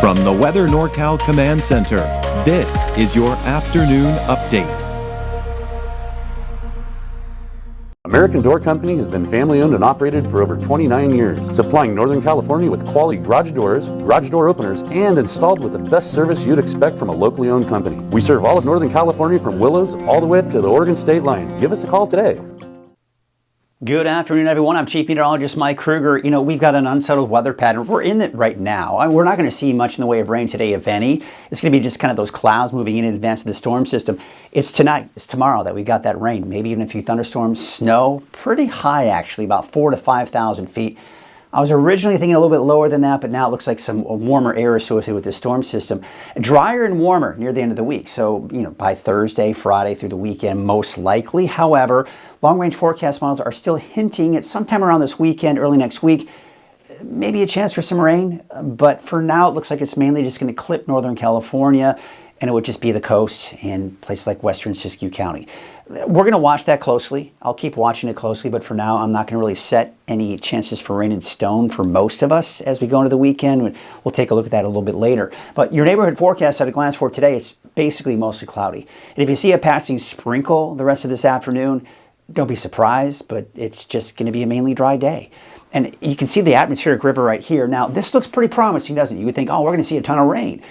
From the Weather NorCal Command Center, this is your afternoon update. American Door Company has been family-owned and operated for over 29 years, supplying Northern California with quality garage doors, garage door openers, and installed with the best service you'd expect from a locally owned company. We serve all of Northern California from Willows all the way up to the Oregon state line. Give us a call today. Good afternoon, everyone. I'm Chief Meteorologist Mike Krueger. You know, we've got an unsettled weather pattern. We're in it right now. We're not going to see much in the way of rain today, if any. It's going to be just kind of those clouds moving in advance of the storm system. It's tonight, it's tomorrow that we got that rain. Maybe even a few thunderstorms, snow, pretty high actually, about 4,000 to 5,000 feet. I was originally thinking a little bit lower than that, but now it looks like some warmer air associated with this storm system. Drier and warmer near the end of the week. So, you know, by Thursday, Friday through the weekend, most likely. However, long-range forecast models are still hinting at sometime around this weekend, early next week, maybe a chance for some rain. But for now, it looks like it's mainly just going to clip Northern California, and it would just be the coast and places like western Siskiyou County. We're going to watch that closely. I'll keep watching it closely, but for now, I'm not going to really set any chances for rain in stone for most of us as we go into the weekend. We'll take a look at that a little bit later. But your neighborhood forecast at a glance for today, it's basically mostly cloudy. And if you see a passing sprinkle the rest of this afternoon, don't be surprised, but it's just going to be a mainly dry day. And you can see the atmospheric river right here. Now, this looks pretty promising, doesn't it? You would think, oh, we're going to see a ton of rain.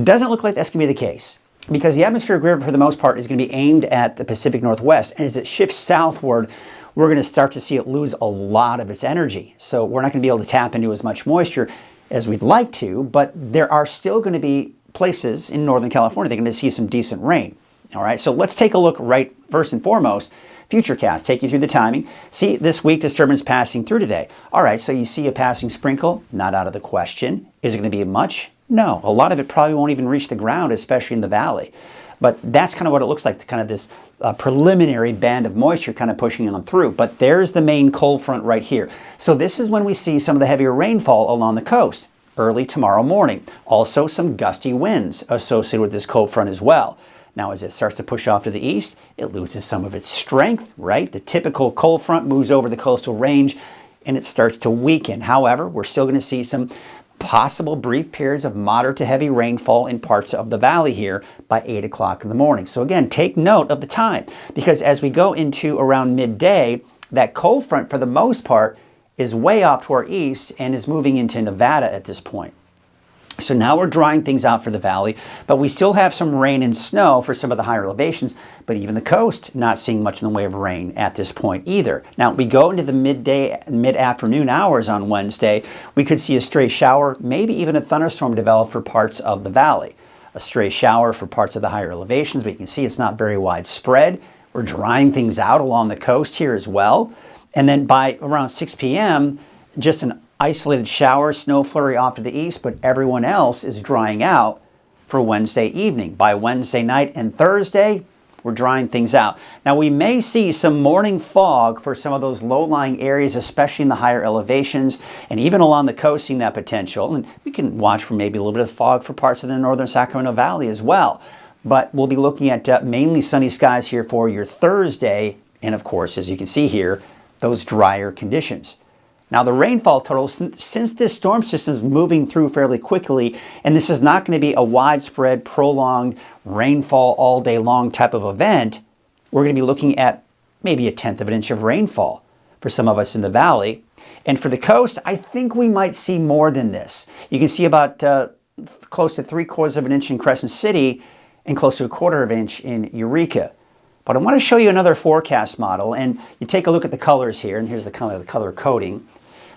Doesn't look like that's going to be the case, because the atmospheric river, for the most part, is going to be aimed at the Pacific Northwest. And as it shifts southward, we're going to start to see it lose a lot of its energy. So we're not going to be able to tap into as much moisture as we'd like to, but there are still going to be places in Northern California that are going to see some decent rain. All right, so let's take a look right first and foremost. Futurecast, take you through the timing. See, this weak disturbance passing through today. All right, so you see a passing sprinkle, not out of the question. Is it going to be much? No, a lot of it probably won't even reach the ground, especially in the valley. But that's kind of what it looks like, kind of this preliminary band of moisture kind of pushing on through. But there's the main cold front right here. So this is when we see some of the heavier rainfall along the coast early tomorrow morning. Also some gusty winds associated with this cold front as well. Now, as it starts to push off to the east, it loses some of its strength, right? The typical cold front moves over the coastal range and it starts to weaken. However, we're still going to see some possible brief periods of moderate to heavy rainfall in parts of the valley here by 8 o'clock in the morning. So again, take note of the time, because as we go into around midday, that cold front for the most part is way off to our east and is moving into Nevada at this point. So now we're drying things out for the valley, but we still have some rain and snow for some of the higher elevations, but even the coast not seeing much in the way of rain at this point either. Now, we go into the midday, mid-afternoon hours on Wednesday, we could see a stray shower, maybe even a thunderstorm develop for parts of the valley. A stray shower for parts of the higher elevations, but you can see it's not very widespread. We're drying things out along the coast here as well. And then by around 6 p.m., just an isolated shower, snow flurry off to the east, but everyone else is drying out for Wednesday evening. By Wednesday night and Thursday, we're drying things out. Now, we may see some morning fog for some of those low-lying areas, especially in the higher elevations, and even along the coast, seeing that potential. And we can watch for maybe a little bit of fog for parts of the northern Sacramento Valley as well. But we'll be looking at mainly sunny skies here for your Thursday, and of course, as you can see here, those drier conditions. Now, the rainfall total, since this storm system is moving through fairly quickly, and this is not going to be a widespread, prolonged rainfall all day long type of event, we're going to be looking at maybe 1/10 of an inch of rainfall for some of us in the valley. And for the coast, I think we might see more than this. You can see about close to 3/4 of an inch in Crescent City and close to 1/4 of an inch in Eureka. But I want to show you another forecast model, and you take a look at the colors here, and here's the color coding.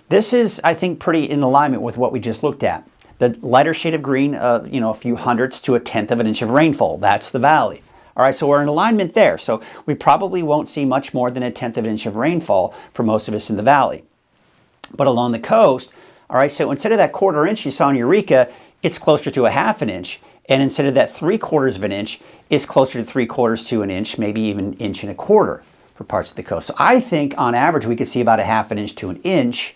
This is, I think, pretty in alignment with what we just looked at. The lighter shade of green, a few hundredths to 1/10 of an inch of rainfall. That's the valley. All right, so we're in alignment there. So we probably won't see much more than 1/10 of an inch of rainfall for most of us in the valley. But along the coast, all right, so instead of that 1/4 inch you saw in Eureka, it's closer to 1/2 an inch. And instead of that 3/4 of an inch, it's closer to 3/4 to an inch, maybe even 1.25 inches for parts of the coast. So I think on average we could see about 1/2 an inch to an inch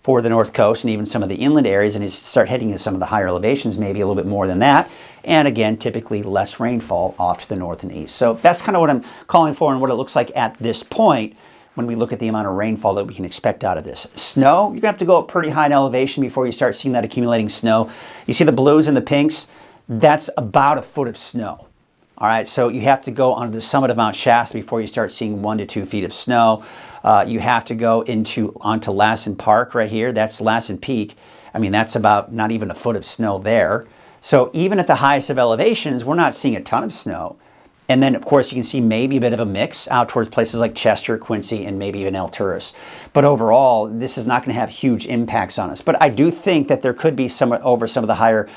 for the north coast and even some of the inland areas, and as you start heading to some of the higher elevations, maybe a little bit more than that. And again, typically less rainfall off to the north and east. So that's kind of what I'm calling for and what it looks like at this point. when we look at the amount of rainfall that we can expect out of this. Snow, you're going to have to go up pretty high in elevation before you start seeing that accumulating snow. You see the blues and the pinks? That's about a foot of snow. All right, so you have to go onto the summit of Mount Shasta before you start seeing 1 to 2 feet of snow. You have to go onto Lassen Park right here. That's Lassen Peak. I mean, that's about not even a foot of snow there. So even at the highest of elevations, we're not seeing a ton of snow. And then, of course, you can see maybe a bit of a mix out towards places like Chester, Quincy, and maybe even Alturas. But overall, this is not going to have huge impacts on us. But I do think that there could be some over some of the higher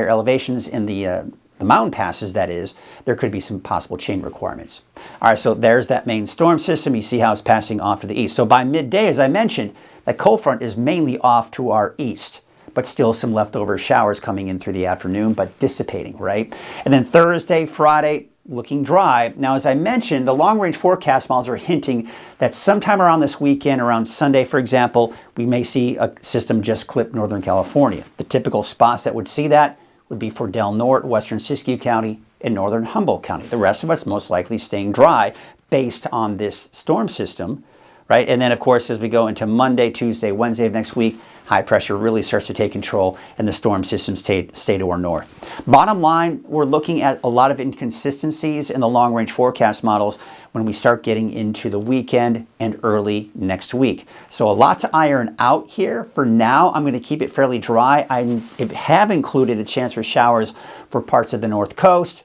elevations in the mountain passes, that is, there could be some possible chain requirements. All right, so there's that main storm system. You see how it's passing off to the east. So by midday, as I mentioned, that cold front is mainly off to our east, but still some leftover showers coming in through the afternoon, but dissipating, right? And then Thursday, Friday, looking dry. Now, as I mentioned, the long-range forecast models are hinting that sometime around this weekend, around Sunday, for example, we may see a system just clip Northern California. The typical spots that would see that would be for Del Norte, Western Siskiyou County, and Northern Humboldt County. The rest of us most likely staying dry based on this storm system, right? And then, of course, as we go into Monday, Tuesday, Wednesday of next week, high pressure really starts to take control and the storm systems stay to our north. Bottom line, we're looking at a lot of inconsistencies in the long-range forecast models when we start getting into the weekend and early next week. So a lot to iron out here. For now, I'm going to keep it fairly dry. I have included a chance for showers for parts of the North Coast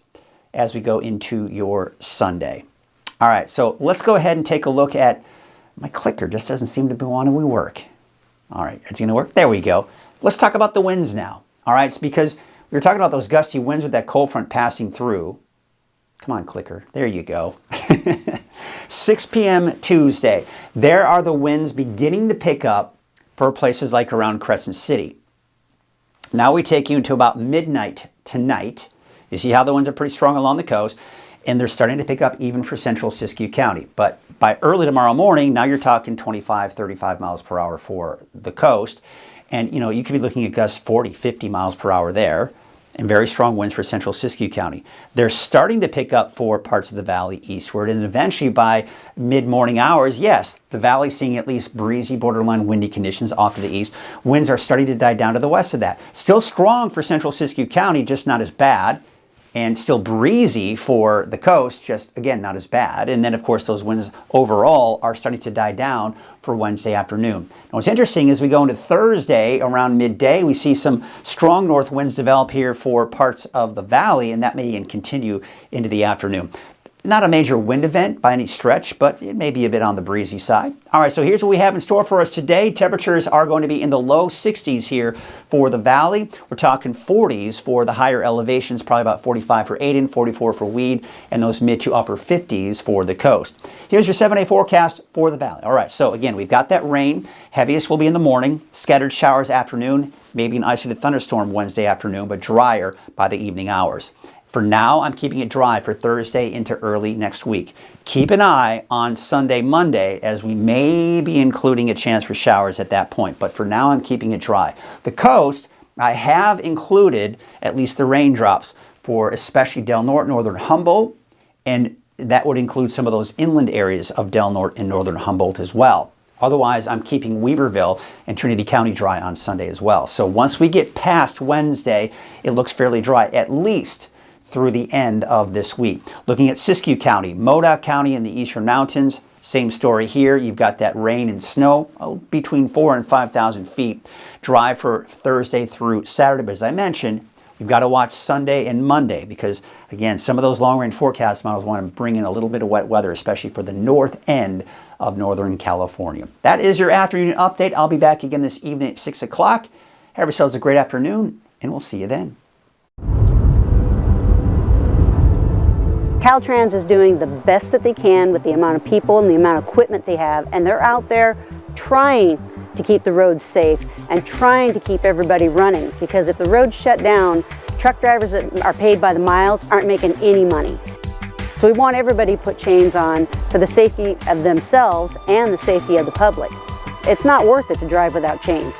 as we go into your Sunday. All right, so let's go ahead and take a look at my clicker. Just doesn't seem to be wanting to work. All right, it's going to work. There we go. Let's talk about the winds now. All right, it's because we were talking about those gusty winds with that cold front passing through. Come on, clicker. There you go. 6 p.m. Tuesday. There are the winds beginning to pick up for places like around Crescent City. Now we take you into about midnight tonight. You see how the winds are pretty strong along the coast, and they're starting to pick up even for central Siskiyou County. But by early tomorrow morning, now you're talking 25, 35 miles per hour for the coast. And, you know, you could be looking at gusts 40, 50 miles per hour there, and very strong winds for central Siskiyou County. They're starting to pick up for parts of the valley eastward, and eventually by mid-morning hours, yes, the valley seeing at least breezy, borderline windy conditions off to the east. Winds are starting to die down to the west of that. Still strong for central Siskiyou County, just not as bad. And still breezy for the coast, just, again, not as bad. And then, of course, those winds overall are starting to die down for Wednesday afternoon. Now, what's interesting is we go into Thursday around midday, we see some strong north winds develop here for parts of the valley, and that may continue into the afternoon. Not a major wind event by any stretch, but it may be a bit on the breezy side. All right, so here's what we have in store for us today. Temperatures are going to be in the low 60s here for the valley. We're talking 40s for the higher elevations, probably about 45 for Aden, 44 for Weed, and those mid to upper 50s for the coast. Here's your 7-day forecast for the valley. All right, so again, we've got that rain. Heaviest will be in the morning, scattered showers afternoon, maybe an isolated thunderstorm Wednesday afternoon, but drier by the evening hours. For now, I'm keeping it dry for Thursday into early next week. Keep an eye on Sunday, Monday, as we may be including a chance for showers at that point. But for now, I'm keeping it dry. The coast, I have included at least the raindrops for especially Del Norte, Northern Humboldt, and that would include some of those inland areas of Del Norte and Northern Humboldt as well. Otherwise, I'm keeping Weaverville and Trinity County dry on Sunday as well. So once we get past Wednesday, it looks fairly dry, at least through the end of this week. Looking at Siskiyou County, Modoc County in the eastern mountains, same story here. You've got that rain and snow between 4,000 and 5,000 feet. Dry for Thursday through Saturday, but as I mentioned, you've got to watch Sunday and Monday because, again, some of those long-range forecast models want to bring in a little bit of wet weather, especially for the north end of Northern California. That is your afternoon update. I'll be back again this evening at 6 o'clock. Have yourselves a great afternoon, and we'll see you then. Caltrans is doing the best that they can with the amount of people and the amount of equipment they have, and they're out there trying to keep the roads safe and trying to keep everybody running, because if the roads shut down, truck drivers that are paid by the miles aren't making any money. So we want everybody to put chains on for the safety of themselves and the safety of the public. It's not worth it to drive without chains.